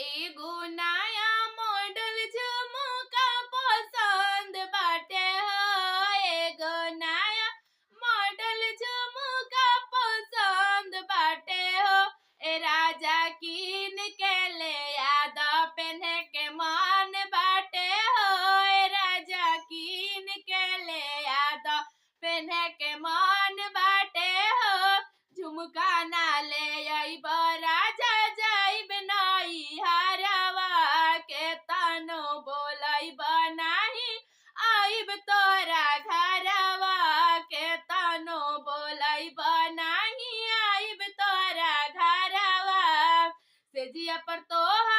एगो नया मॉडल झुमका पसंद बाटे हो। एगो नया मॉडल झुमका पसंद बाटे हो। ए राजा कीन के ले याद पहने के मन बाटे हो। ए राजा कीन के ले याद पहने के मन बाटे हो। झुमका ना ले आइब राजा जाइब नई हरवा के तनो बोलाइब नाही आइब तोरा घरवा के तनो बोलाइब नाही आइब तोरा घरवा से जिया पर तोहर